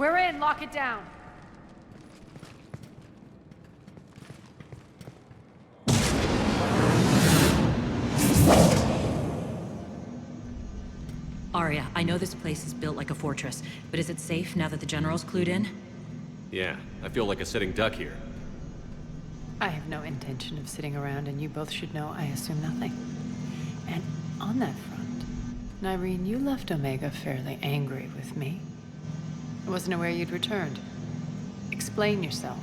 We're in, lock it down. Arya, I know this place is built like a fortress, but is it safe now that the General's clued in? Yeah, I feel like a sitting duck here. I have no intention of sitting around, and you both should know I assume nothing. And on that front, Nyreen, you left Omega fairly angry with me. I wasn't aware you'd returned. Explain yourself.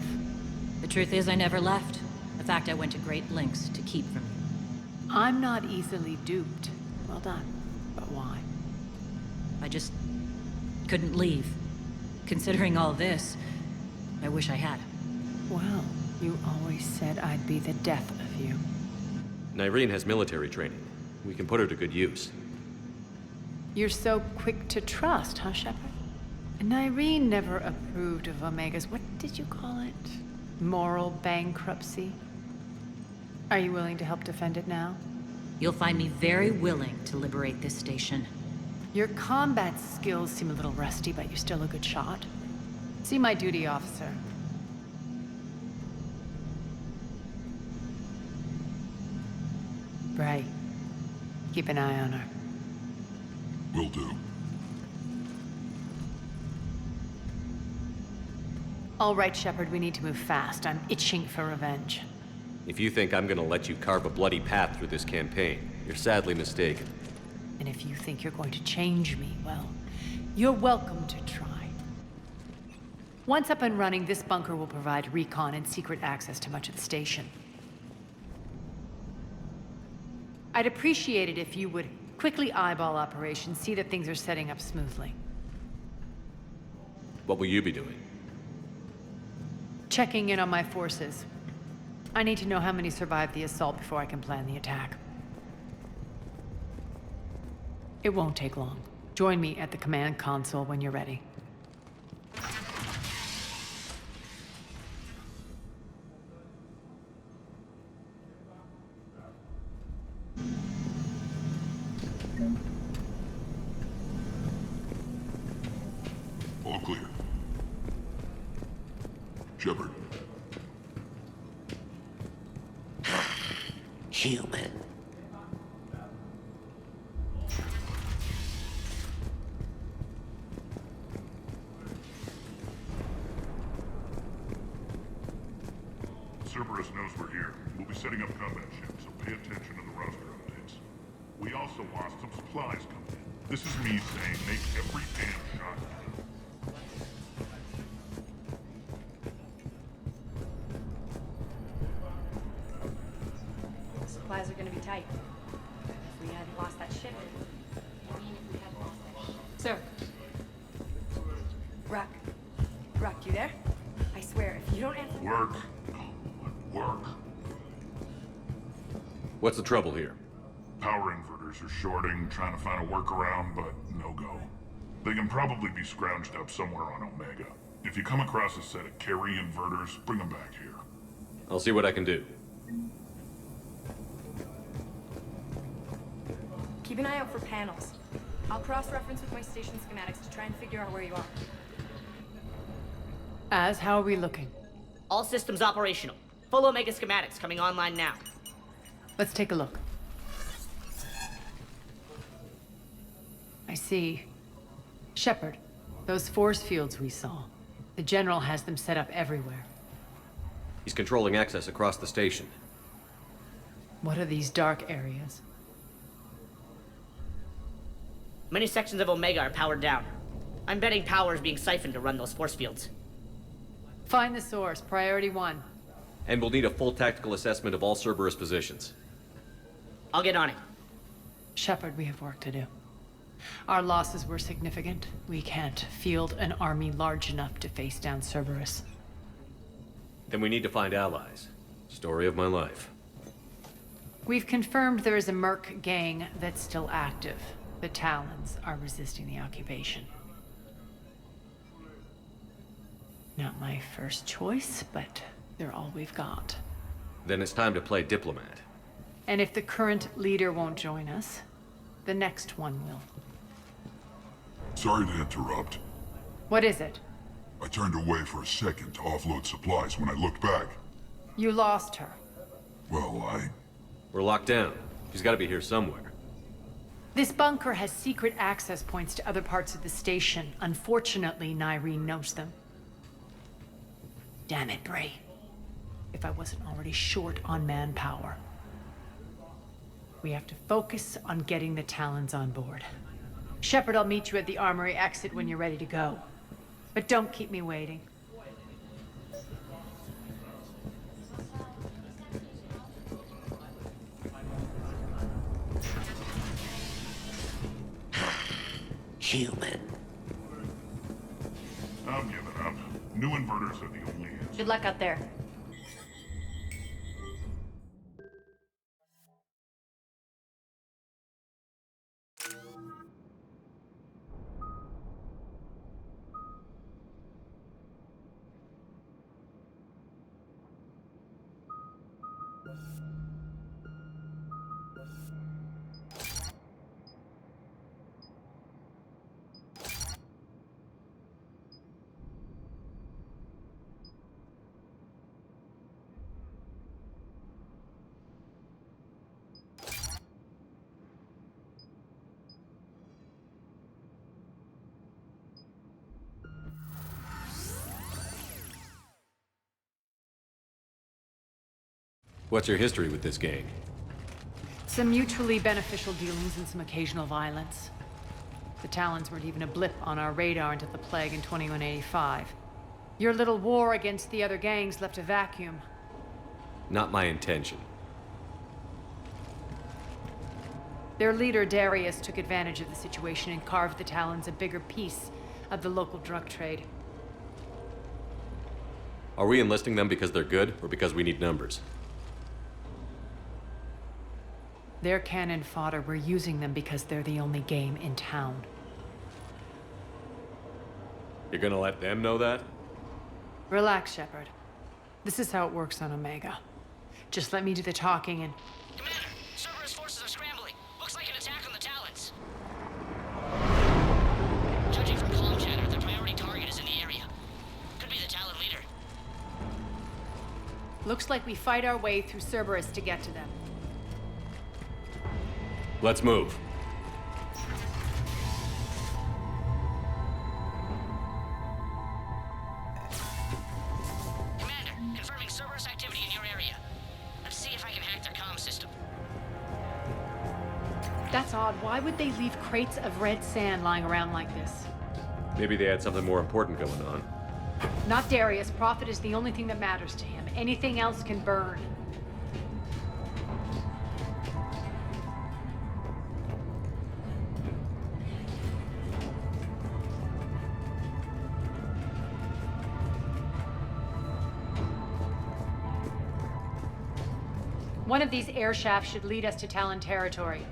The truth is I never left. In fact, I went to great lengths to keep from you. I'm not easily duped. Well done. But why? I just couldn't leave. Considering all this, I wish I had. Well, you always said I'd be the death of you. Nyreen has military training. We can put her to good use. You're so quick to trust, huh, Shepard? Nyreen never approved of Omega's, what did you call it? Moral bankruptcy? Are you willing to help defend it now? You'll find me very willing to liberate this station. Your combat skills seem a little rusty, but you're still a good shot. See my duty officer. Bray, keep an eye on her. Will do. All right, Shepard, we need to move fast. I'm itching for revenge. If you think I'm gonna let you carve a bloody path through this campaign, you're sadly mistaken. And if you think you're going to change me, well, you're welcome to try. Once up and running, this bunker will provide recon and secret access to much of the station. I'd appreciate it if you would quickly eyeball operations, see that things are setting up smoothly. What will you be doing? Checking in on my forces. I need to know how many survived the assault before I can plan the attack. It won't take long. Join me at the command console when you're ready. All clear. Shepard. Human. Cerberus knows we're here. We'll be setting up combat ships, so pay attention to the roster updates. We also lost some supplies coming in. This is me saying make every damn shot. Supplies are gonna be tight. If we hadn't lost that ship. Sir. Rock, you there? I swear, if you don't answer... Work. Work. What's the trouble here? Power inverters are shorting, trying to find a workaround, but no go. They can probably be scrounged up somewhere on Omega. If you come across a set of carry inverters, bring them back here. I'll see what I can do. Keep an eye out for panels. I'll cross-reference with my station schematics to try and figure out where you are. How are we looking? All systems operational. Full Omega schematics coming online now. Let's take a look. I see. Shepard, those force fields we saw. The General has them set up everywhere. He's controlling access across the station. What are these dark areas? Many sections of Omega are powered down. I'm betting power is being siphoned to run those force fields. Find the source, priority 1. And we'll need a full tactical assessment of all Cerberus positions. I'll get on it. Shepard, we have work to do. Our losses were significant. We can't field an army large enough to face down Cerberus. Then we need to find allies. Story of my life. We've confirmed there is a merc gang that's still active. The Talons are resisting the occupation. Not my first choice, but they're all we've got. Then it's time to play diplomat. And if the current leader won't join us, the next one will. Sorry to interrupt. What is it? I turned away for a second to offload supplies. When I looked back, You lost her. well, We're locked down. She's gotta be here somewhere. This bunker has secret access points to other parts of the station. Unfortunately, Nyreen knows them. Damn it, Bray. If I wasn't already short on manpower. We have to focus on getting the Talons on board. Shepard, I'll meet you at the armory exit when you're ready to go. But don't keep me waiting. Human. I'm giving up. New inverters are the only answer. Good luck out there. What's your history with this gang? Some mutually beneficial dealings and some occasional violence. The Talons weren't even a blip on our radar until the plague in 2185. Your little war against the other gangs left a vacuum. Not my intention. Their leader, Darius, took advantage of the situation and carved the Talons a bigger piece of the local drug trade. Are we enlisting them because they're good, or because we need numbers? They're cannon fodder. We're using them because they're the only game in town. You're gonna let them know that? Relax, Shepard. This is how it works on Omega. Just let me do the talking and... Commander, Cerberus forces are scrambling. Looks like an attack on the Talons. Judging from comm chatter, their priority target is in the area. Could be the Talon leader. Looks like we fight our way through Cerberus to get to them. Let's move. Commander, confirming Cerberus activity in your area. Let's see if I can hack their comm system. That's odd. Why would they leave crates of red sand lying around like this? Maybe they had something more important going on. Not Darius. Profit is the only thing that matters to him. Anything else can burn. One of these air shafts should lead us to Talon territory.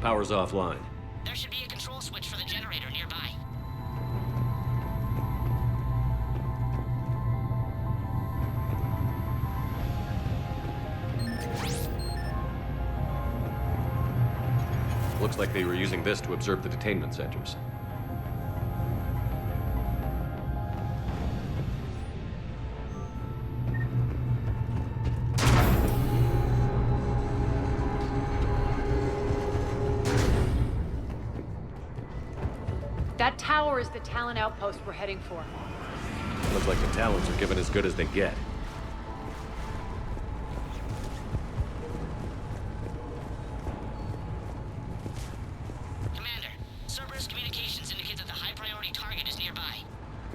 Power's offline. There should be a control switch for the generator nearby. Looks like they were using this to observe the detainment centers. That tower is the Talon outpost we're heading for. Looks like the Talons are given as good as they get. Commander, Cerberus communications indicate that the high-priority target is nearby.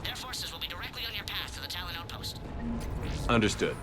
Their forces will be directly on your path to the Talon outpost. Understood.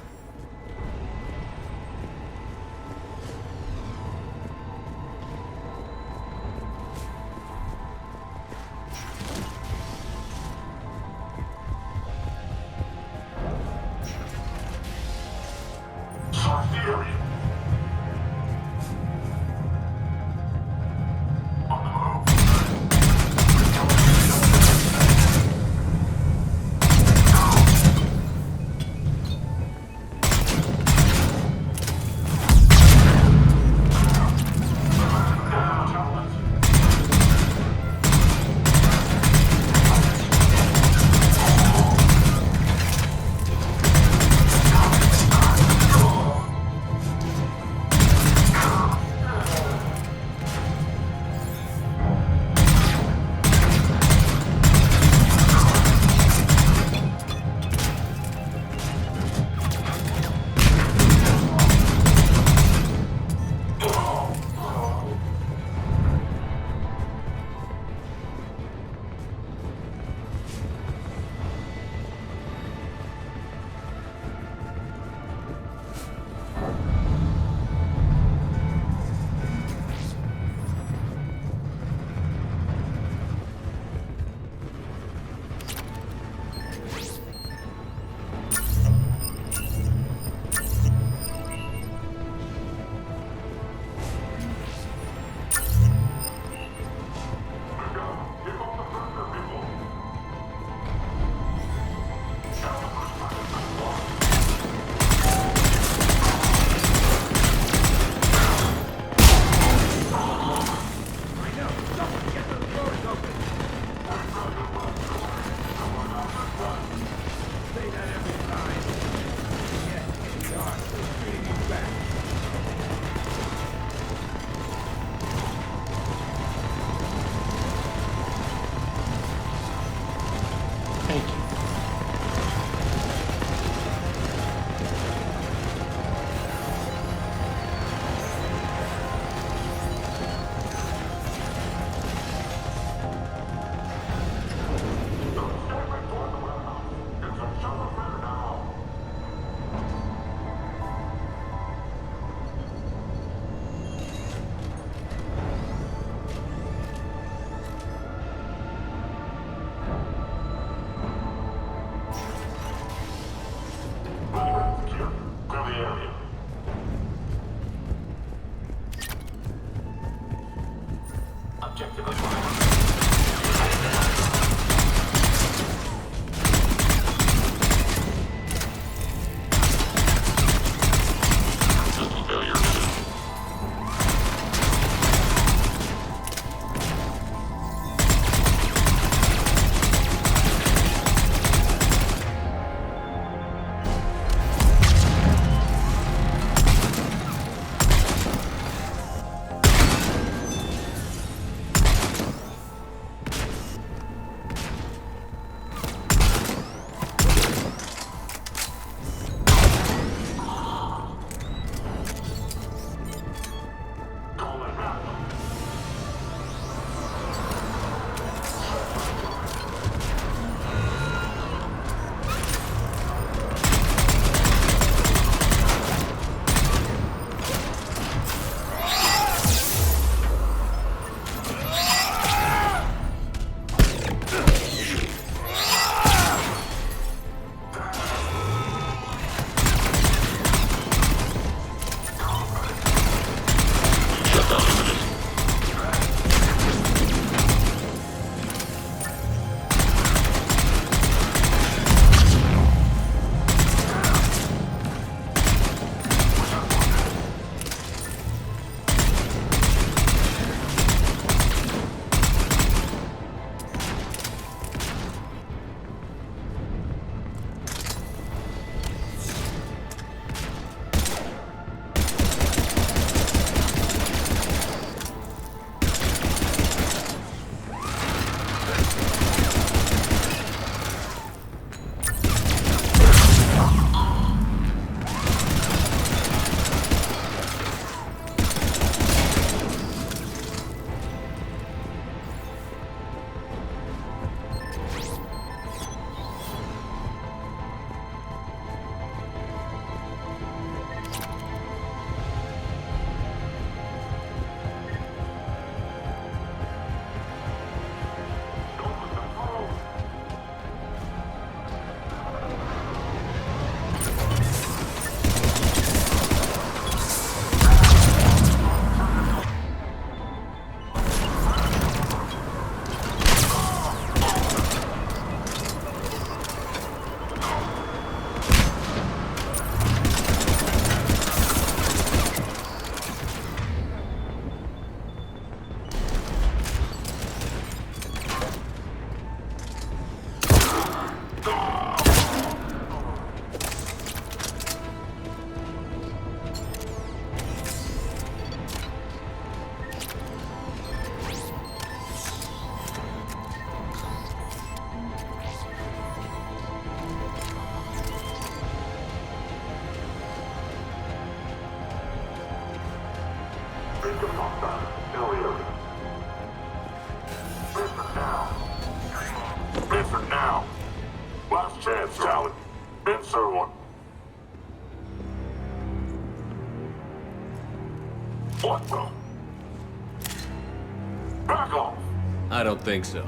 I don't think so.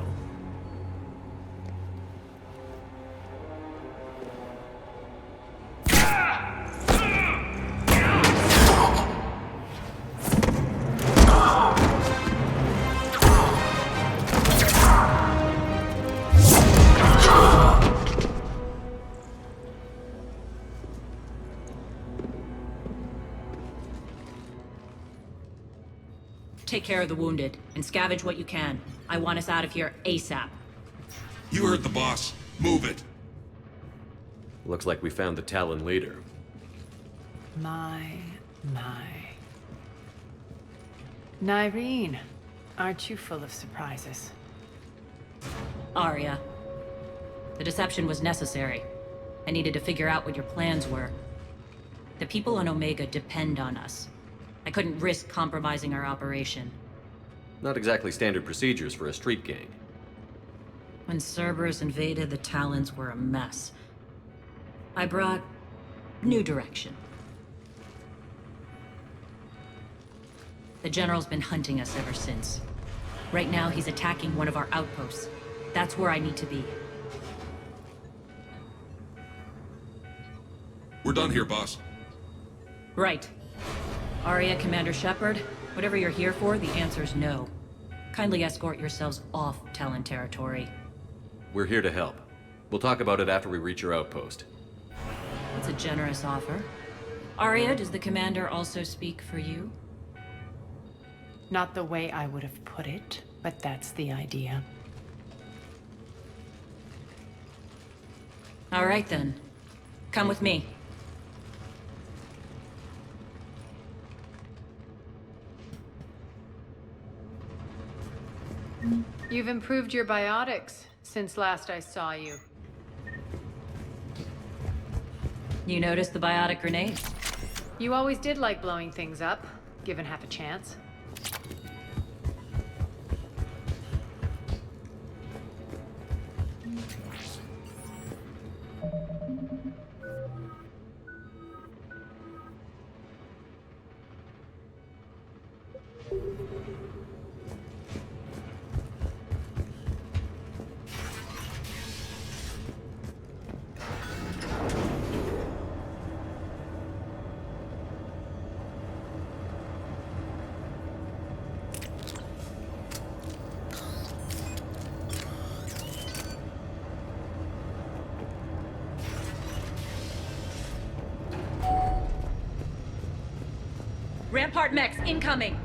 Take care of the wounded, and scavenge what you can. I want us out of here ASAP. You heard the boss. Move it. Looks like we found the Talon leader. My. Nyreen, aren't you full of surprises? Arya. The deception was necessary. I needed to figure out what your plans were. The people on Omega depend on us. I couldn't risk compromising our operation. Not exactly standard procedures for a street gang. When Cerberus invaded, the Talons were a mess. I brought new direction. The General's been hunting us ever since. Right now, he's attacking one of our outposts. That's where I need to be. We're done here, boss. Right. Arya, Commander Shepard, whatever you're here for, the answer's no. Kindly escort yourselves off Talon territory. We're here to help. We'll talk about it after we reach your outpost. That's a generous offer. Arya, does the Commander also speak for you? Not the way I would have put it, but that's the idea. All right then. Come with me. You've improved your biotics since last I saw you. You noticed the biotic grenade? You always did like blowing things up, given half a chance. Rampart mechs incoming!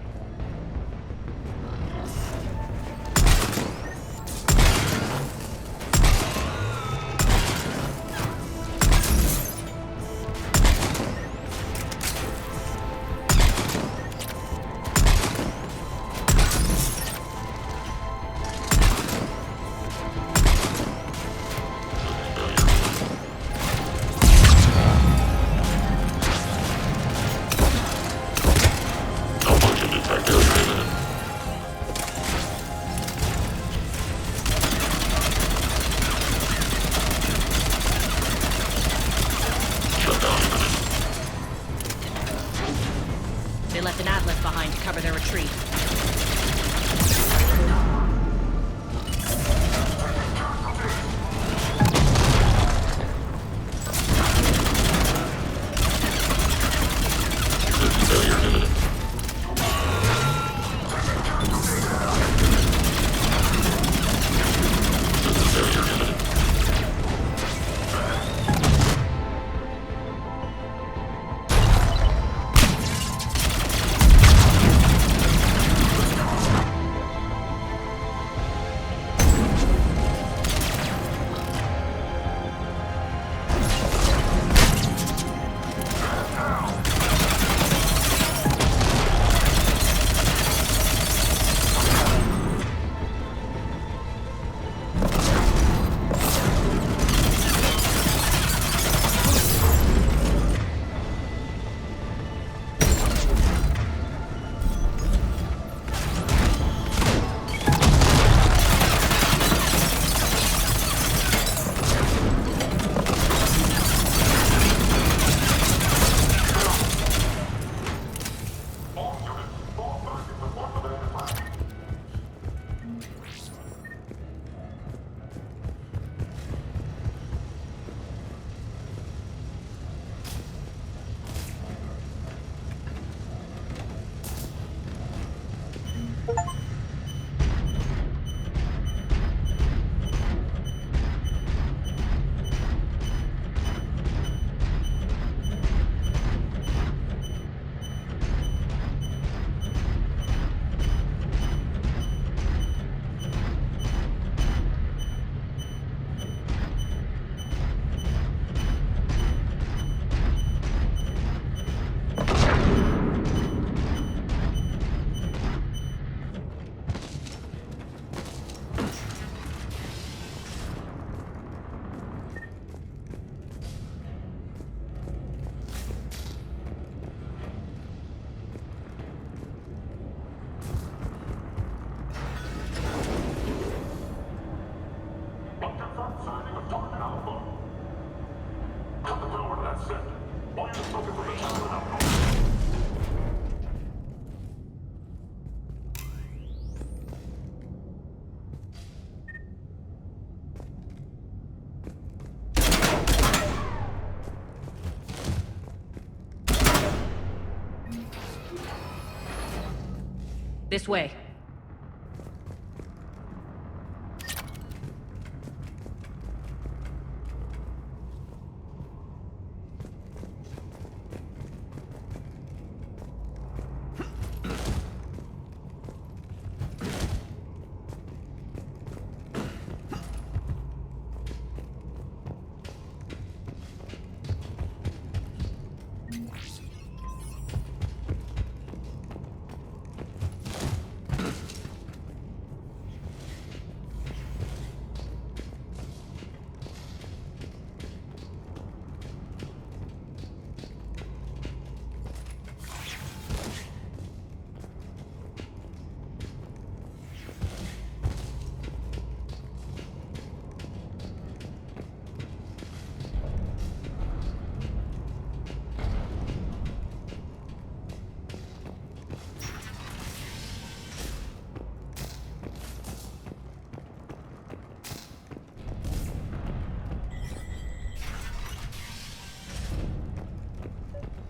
This way.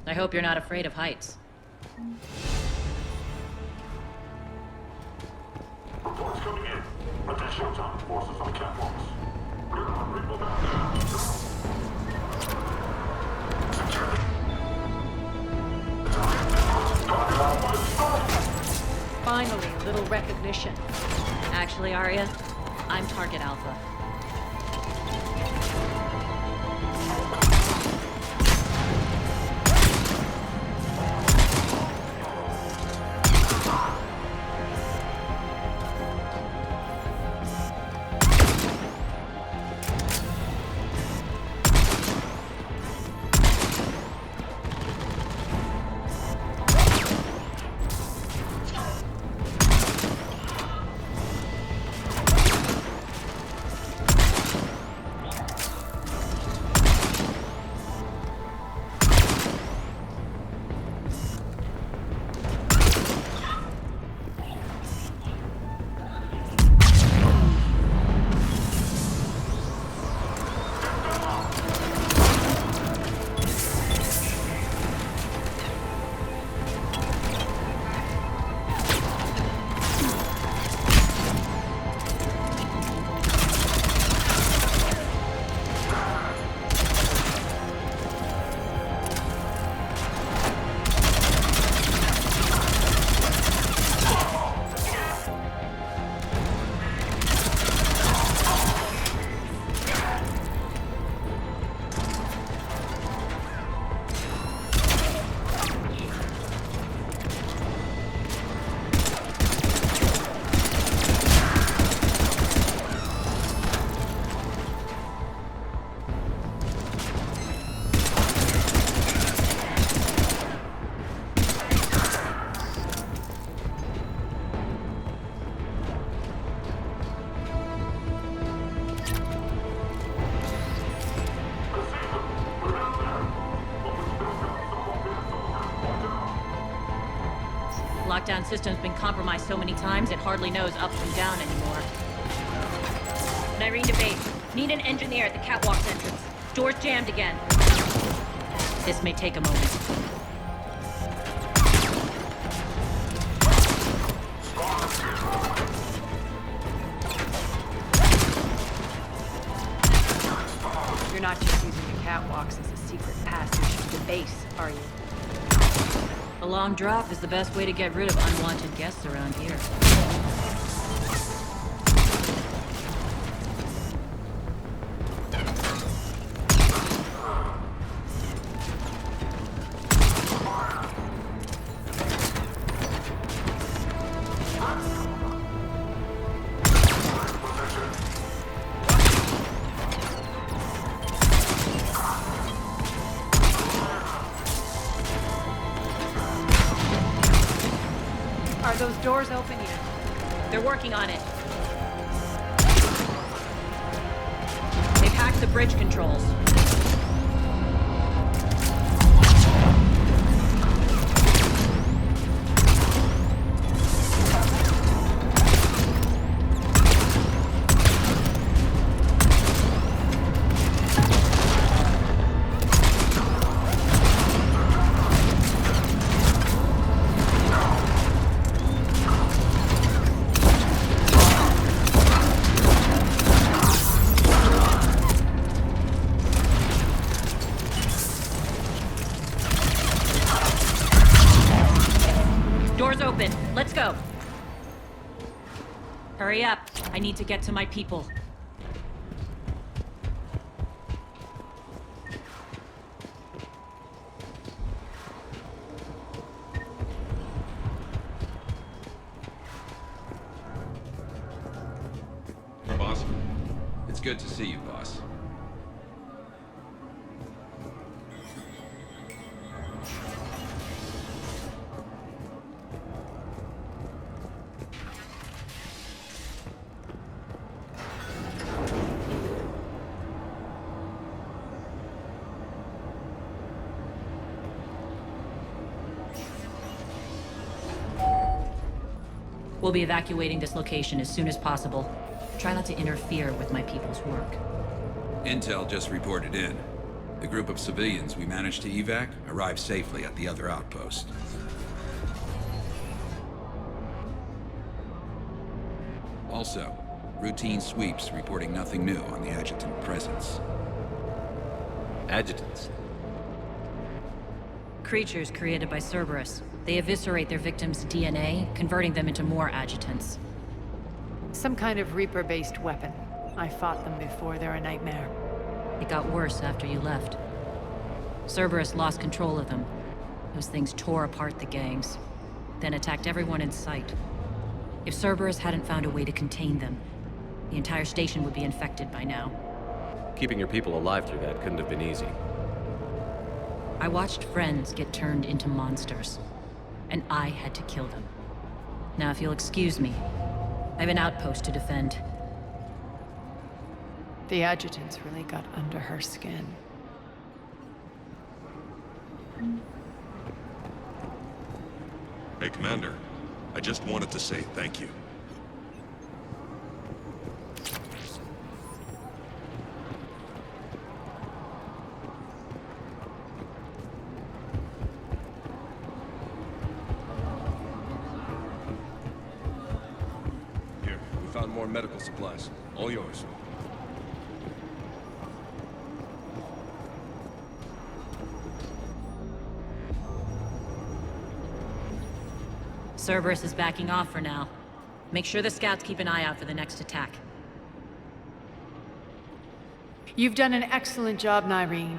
I hope you're not afraid of heights. Reports coming in. Attention, Juntando forces on catwalks. There are people down there. Finally, a little recognition. Actually, Arya, I'm Target Alpha. Lockdown system's been compromised so many times, it hardly knows up from down anymore. Nyreen to base. Need an engineer at the catwalk's entrance. Door's jammed again. This may take a moment. You're not just using the catwalks as a secret passage to the base, are you? A long drop is the best way to get rid of unwanted guests around here. Are those doors open yet? They're working on it. They've hacked the bridge controls. Hurry up. I need to get to my people. Boss, it's good to see you, boss. We'll be evacuating this location as soon as possible. Try not to interfere with my people's work. Intel just reported in. The group of civilians we managed to evac arrived safely at the other outpost. Also, routine sweeps reporting nothing new on the adjutant presence. Adjutants. Creatures created by Cerberus. They eviscerate their victims' DNA, converting them into more adjutants. Some kind of Reaper-based weapon. I fought them before, they're a nightmare. It got worse after you left. Cerberus lost control of them. Those things tore apart the gangs, then attacked everyone in sight. If Cerberus hadn't found a way to contain them, the entire station would be infected by now. Keeping your people alive through that couldn't have been easy. I watched friends get turned into monsters, and I had to kill them. Now, if you'll excuse me, I have an outpost to defend. The adjutants really got under her skin. Hey, Commander. I just wanted to say thank you. Here, we found more medical supplies. All yours. Cerberus is backing off for now. Make sure the scouts keep an eye out for the next attack. You've done an excellent job, Nyreen,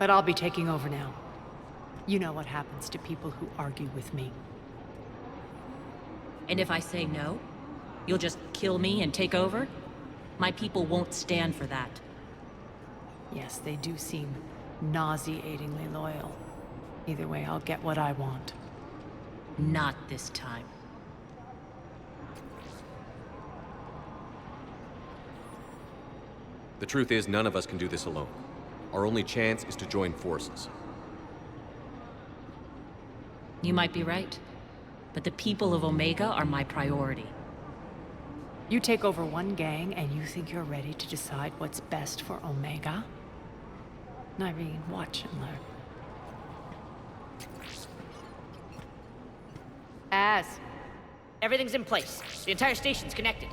but I'll be taking over now. You know what happens to people who argue with me. And if I say no, you'll just kill me and take over? My people won't stand for that. Yes, they do seem nauseatingly loyal. Either way, I'll get what I want. Not this time. The truth is, none of us can do this alone. Our only chance is to join forces. You might be right, but the people of Omega are my priority. You take over one gang and you think you're ready to decide what's best for Omega? Nyreen, watch and learn. Everything's in place. The entire station's connected.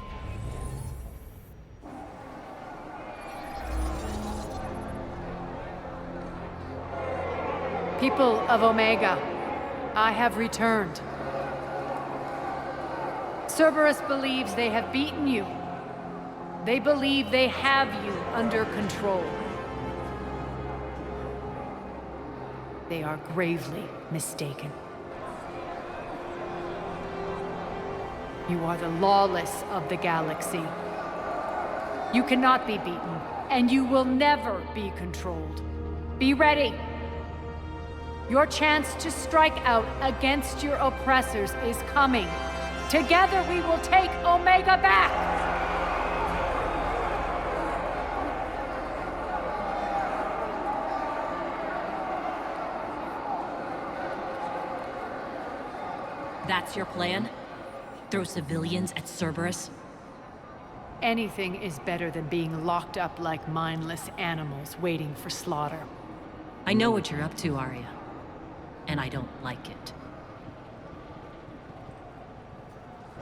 People of Omega, I have returned. Cerberus believes they have beaten you. They believe they have you under control. They are gravely mistaken. You are the lawless of the galaxy. You cannot be beaten, and you will never be controlled. Be ready. Your chance to strike out against your oppressors is coming. Together we will take Omega back! That's your plan? Throw civilians at Cerberus? Anything is better than being locked up like mindless animals waiting for slaughter. I know what you're up to, Arya. And I don't like it.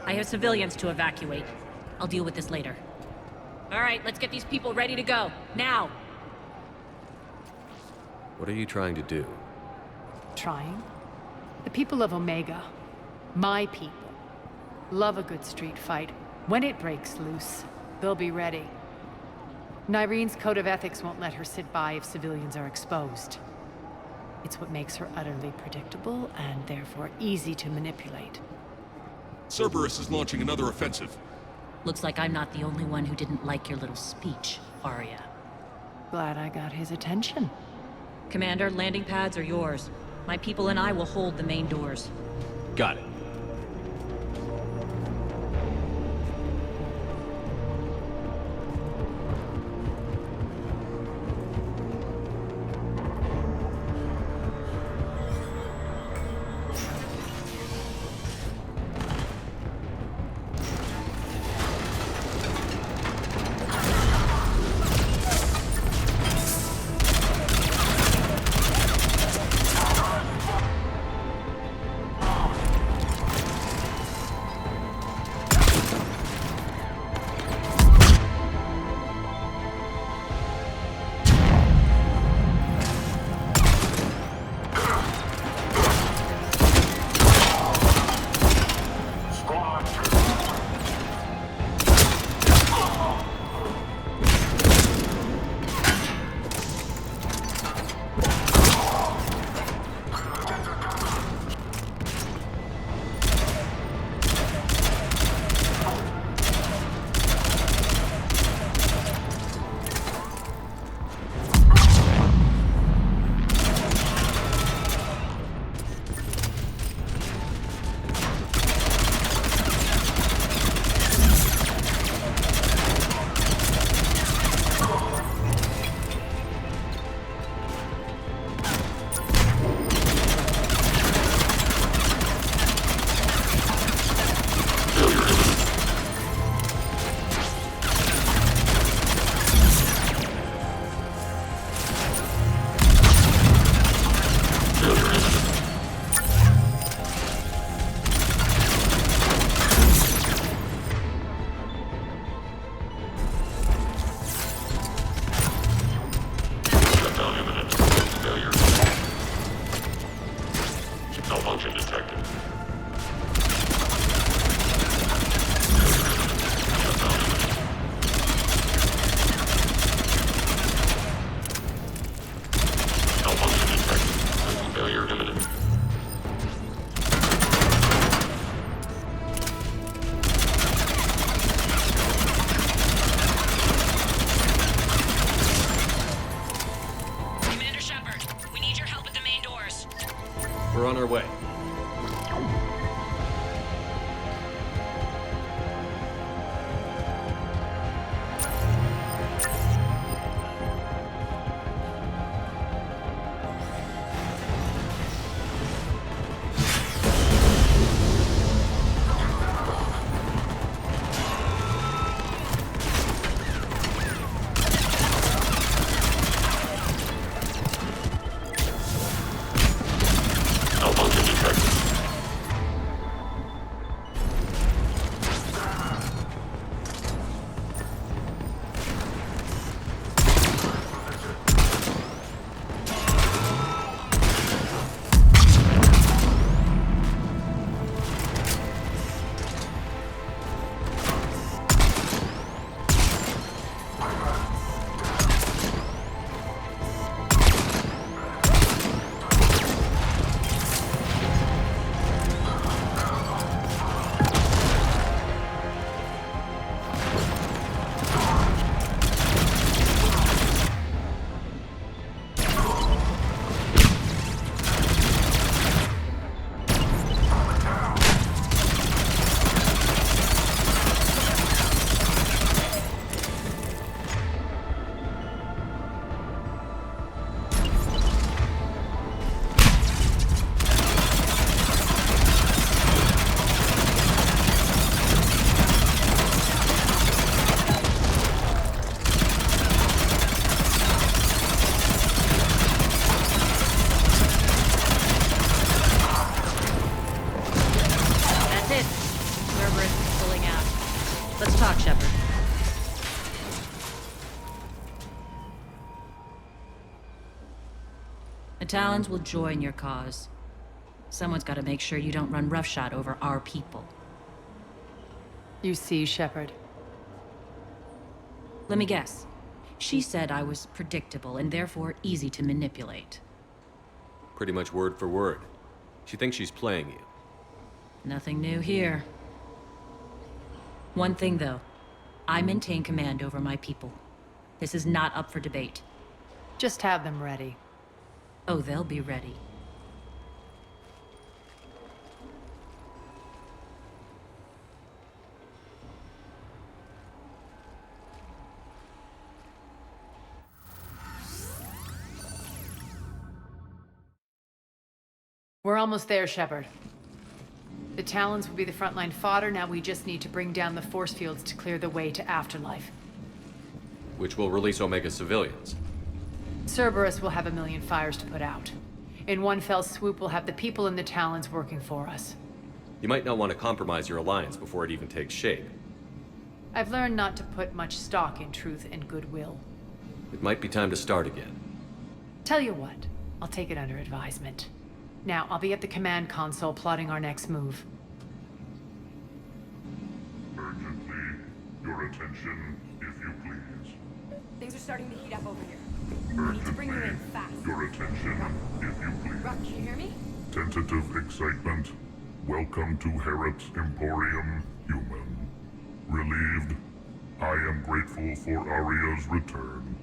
I have civilians to evacuate. I'll deal with this later. All right, let's get these people ready to go. Now! What are you trying to do? Trying? The people of Omega, my people, love a good street fight, When it breaks loose, they'll be ready. Nyrene's code of ethics won't let her sit by if civilians are exposed. It's what makes her utterly predictable and therefore easy to manipulate. Cerberus is launching another offensive. Looks like I'm not the only one who didn't like your little speech, Arya. Glad I got his attention. Commander, landing pads are yours. My people and I will hold the main doors. Got it. We're on our way. The Talons will join your cause. Someone's got to make sure you don't run roughshod over our people. You see, Shepard. Let me guess. She said I was predictable and therefore easy to manipulate. Pretty much word for word. She thinks she's playing you. Nothing new here. One thing, though. I maintain command over my people. This is not up for debate. Just have them ready. Oh, they'll be ready. We're almost there, Shepard. The Talons will be the frontline fodder, now we just need to bring down the force fields to clear the way to Afterlife. Which will release Omega civilians. Cerberus will have a million fires to put out. In one fell swoop, we'll have the people in the Talons working for us. You might not want to compromise your alliance before it even takes shape. I've learned not to put much stock in truth and goodwill. It might be time to start again. Tell you what, I'll take it under advisement. Now, I'll be at the command console plotting our next move. Urgently, your attention, if you please. Things are starting to heat up over here. We need to bring you in fast. Your attention, if you please. Rock, can you hear me? Tentative excitement. Welcome to Harrot's Emporium, human. Relieved. I am grateful for Aria's return.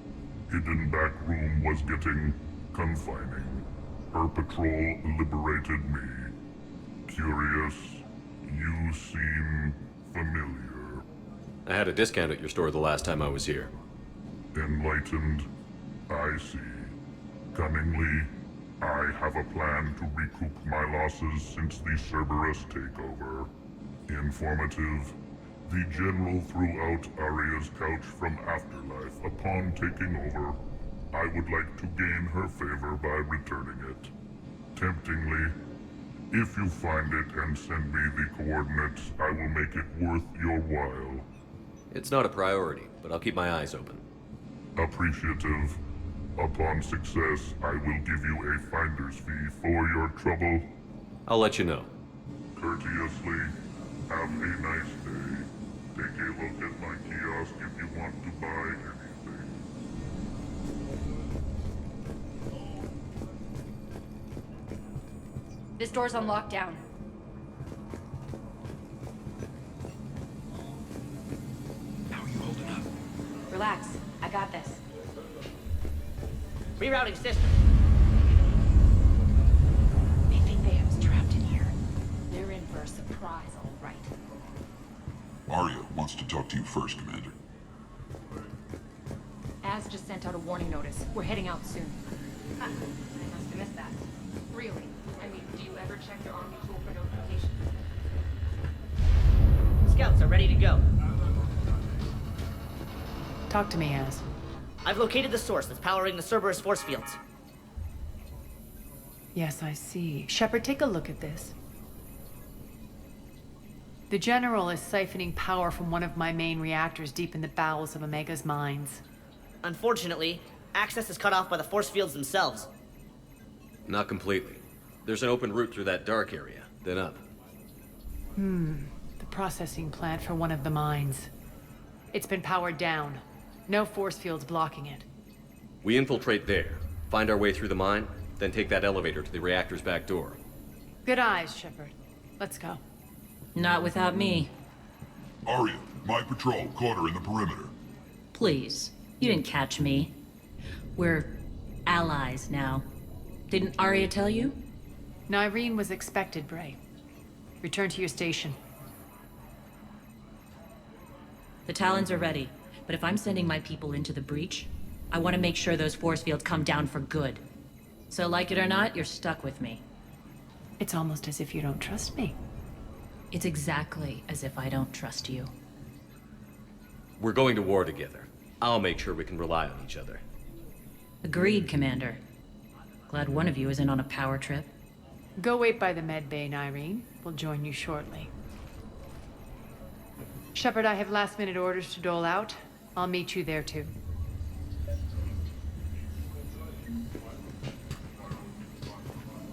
Hidden back room was getting confining. Her patrol liberated me. Curious, you seem familiar. I had a discount at your store the last time I was here. Enlightened, I see. Cunningly, I have a plan to recoup my losses since the Cerberus takeover. Informative, the General threw out Aria's couch from Afterlife upon taking over. I would like to gain her favor by returning it. Temptingly, if you find it and send me the coordinates, I will make it worth your while. It's not a priority, but I'll keep my eyes open. Appreciative. Upon success, I will give you a finder's fee for your trouble. I'll let you know. Courteously, have a nice day. Take a look at my kiosk if you want to buy anything. This door's on lockdown. How are you holding up? Relax. I got this. Rerouting system. They think they have us trapped in here. They're in for a surprise, all right. Arya wants to talk to you first, Commander. Az just sent out a warning notice. We're heading out soon. I must have missed that. Really? I mean, do you ever check your Omni tool for notifications? Scouts are ready to go. Talk to me, Az. I've located the source that's powering the Cerberus force fields. Yes, I see. Shepard, take a look at this. The General is siphoning power from one of my main reactors deep in the bowels of Omega's mines. Unfortunately, access is cut off by the force fields themselves. Not completely. There's an open route through that dark area, then up. The processing plant for one of the mines. It's been powered down. No force fields blocking it. We infiltrate there, find our way through the mine, then take that elevator to the reactor's back door. Good eyes, Shepard. Let's go. Not without me. Arya, my patrol caught her in the perimeter. Please. You didn't catch me. We're allies now. Didn't Arya tell you? Nyreen was expected, Bray. Return to your station. The Talons are ready, but if I'm sending my people into the breach, I want to make sure those force fields come down for good. So like it or not, you're stuck with me. It's almost as if you don't trust me. It's exactly as if I don't trust you. We're going to war together. I'll make sure we can rely on each other. Agreed, Commander. Glad one of you isn't on a power trip. Go wait by the med bay, Nyreen. We'll join you shortly. Shepard, I have last-minute orders to dole out. I'll meet you there, too.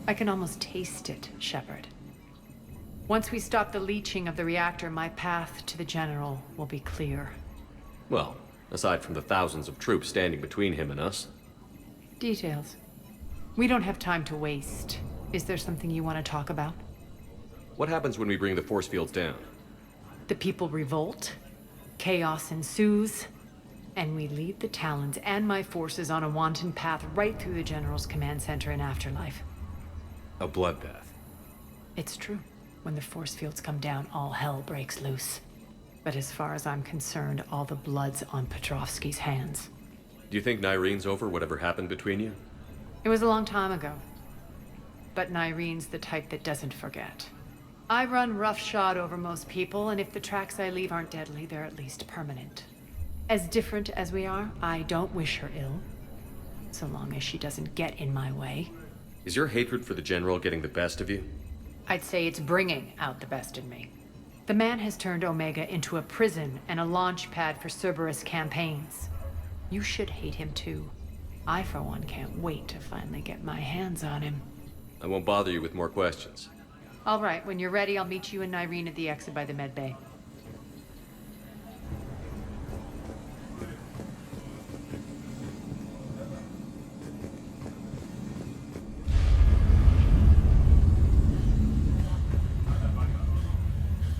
I can almost taste it, Shepard. Once we stop the leaching of the reactor, my path to the General will be clear. Well, aside from the thousands of troops standing between him and us. Details. We don't have time to waste. Is there something you want to talk about? What happens when we bring the force fields down? The people revolt, chaos ensues, and we lead the Talons and my forces on a wanton path right through the General's command center and afterlife. A bloodbath. It's true. When the force fields come down, all hell breaks loose. But as far as I'm concerned, all the blood's on Petrovsky's hands. Do you think Nyrene's over whatever happened between you? It was a long time ago. But Nyrene's the type that doesn't forget. I run roughshod over most people, and if the tracks I leave aren't deadly, they're at least permanent. As different as we are, I don't wish her ill. So long as she doesn't get in my way. Is your hatred for the General getting the best of you? I'd say it's bringing out the best in me. The man has turned Omega into a prison and a launch pad for Cerberus campaigns. You should hate him too. I, for one, can't wait to finally get my hands on him. I won't bother you with more questions. All right, when you're ready, I'll meet you and Nyrene at the exit by the med bay.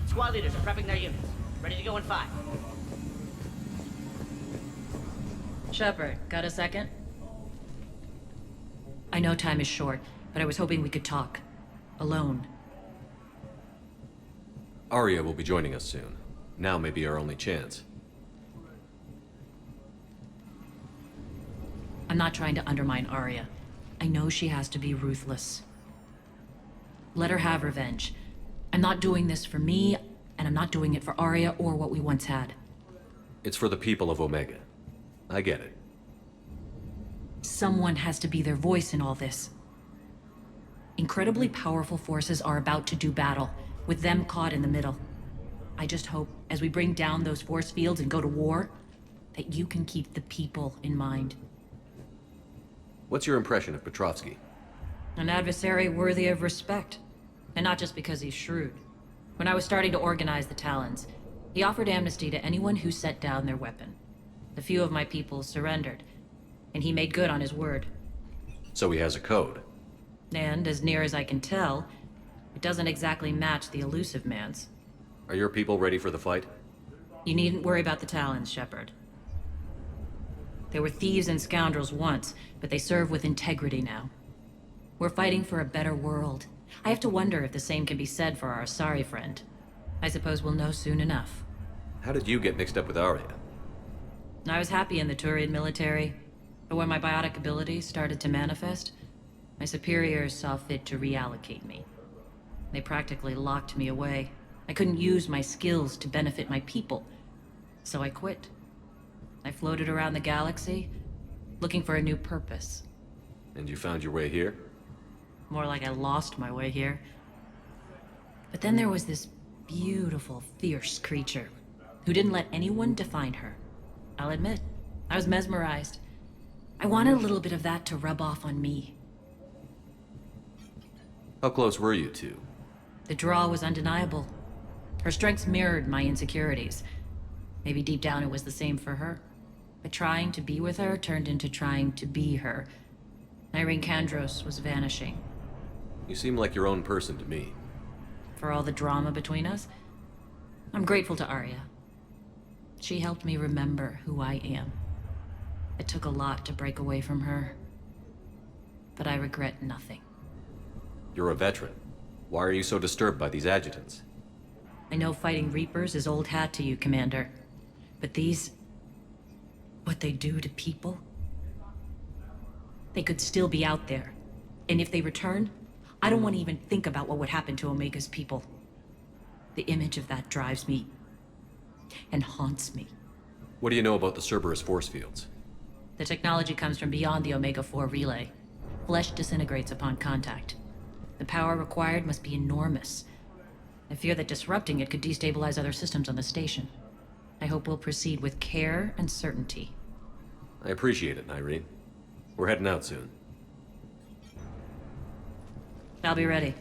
Squad leaders are prepping their units. Ready to go in 5. Shepard, got a second? I know time is short, but I was hoping we could talk. Alone. Arya will be joining us soon. Now may be our only chance. I'm not trying to undermine Arya. I know she has to be ruthless. Let her have revenge. I'm not doing this for me, and I'm not doing it for Arya or what we once had. It's for the people of Omega. I get it. Someone has to be their voice in all this. Incredibly powerful forces are about to do battle, with them caught in the middle. I just hope, as we bring down those force fields and go to war, that you can keep the people in mind. What's your impression of Petrovsky? An adversary worthy of respect. And not just because he's shrewd. When I was starting to organize the Talons, he offered amnesty to anyone who set down their weapon. A few of my people surrendered, and he made good on his word. So he has a code. And, as near as I can tell, it doesn't exactly match the elusive man's. Are your people ready for the fight? You needn't worry about the Talons, Shepard. They were thieves and scoundrels once, but they serve with integrity now. We're fighting for a better world. I have to wonder if the same can be said for our Asari friend. I suppose we'll know soon enough. How did you get mixed up with Arya? I was happy in the Turian military, but when my biotic abilities started to manifest, my superiors saw fit to reallocate me. They practically locked me away. I couldn't use my skills to benefit my people, so I quit. I floated around the galaxy, looking for a new purpose. And you found your way here? More like I lost my way here. But then there was this beautiful, fierce creature who didn't let anyone define her. I'll admit, I was mesmerized. I wanted a little bit of that to rub off on me. How close were you two? The draw was undeniable. Her strengths mirrored my insecurities. Maybe deep down it was the same for her. But trying to be with her turned into trying to be her. Irene Kandros was vanishing. You seem like your own person to me. For all the drama between us, I'm grateful to Arya. She helped me remember who I am. It took a lot to break away from her, but I regret nothing. You're a veteran. Why are you so disturbed by these adjutants? I know fighting Reapers is old hat to you, Commander. But these... what they do to people? They could still be out there. And if they return, I don't want to even think about what would happen to Omega's people. The image of that drives me... and haunts me. What do you know about the Cerberus force fields? The technology comes from beyond the Omega-4 relay. Flesh disintegrates upon contact. The power required must be enormous. I fear that disrupting it could destabilize other systems on the station. I hope we'll proceed with care and certainty. I appreciate it, Nyrene. We're heading out soon. I'll be ready.